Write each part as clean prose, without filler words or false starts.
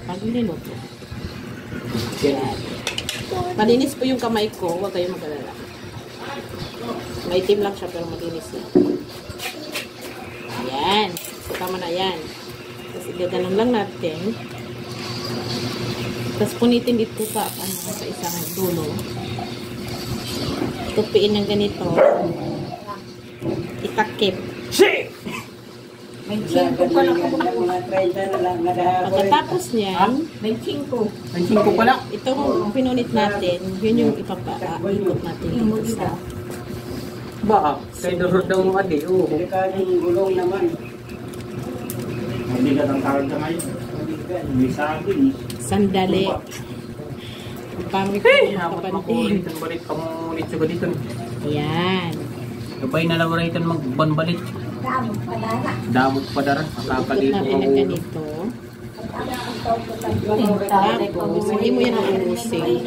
Pag niluto. Yan. Malinis po yung kamay ko. Huwag kayong mag-alala. Maitim lang siya pero malinis na. Ayan. So, tama na yan. Tapos igaganon lang natin. Tapos punitin dito sa isang dulo. Tupiin ng ganito. Itakip. May 5 pa lang ako. Pagkatapos niyan, May 5. May 5 pala. itong pinunit natin, yun yung ikot natin dito sa... Baka, kay Dorot daw mga di. Delikadong gulong naman. Hindi ka ng karga ngayon. May saging. Sandali. Ang pangit ko makapantin. Balik kamulit ko dito. Ayan. Kapay na lawaran magbanbalit. Damot pa dara. Ikot Makakalipo natin ng ganito. Tapos, hindi mo yan uusin.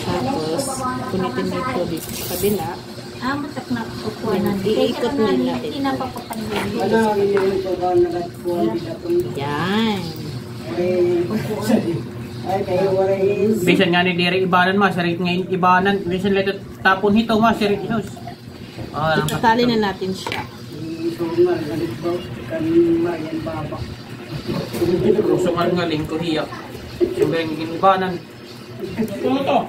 Tapos, punitin dito sa kabila. Matak na kukuha na. Iikot din natin. Hindi na papapansin. Yan. Bisan nga ni Dere ibanan ma, sirit ngayon ibanan. Bisan leto tapon hito ma, sirit isos. Itatali na natin siya. Sumal nga ling kuhiya. Siyempre yung ibanan. Ito to.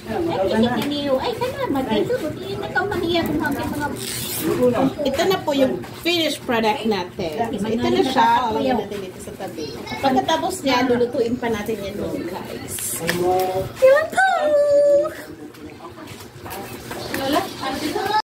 Ay, salamat. Ito, hindi na ka mahiya kung mga... Ito na po yung finished product natin. So, ito na siya. Lalagyan natin dito sa tabi. Pagkatapos niya, lulutuin pa natin yan doon, guys. Yun po! Lola, ano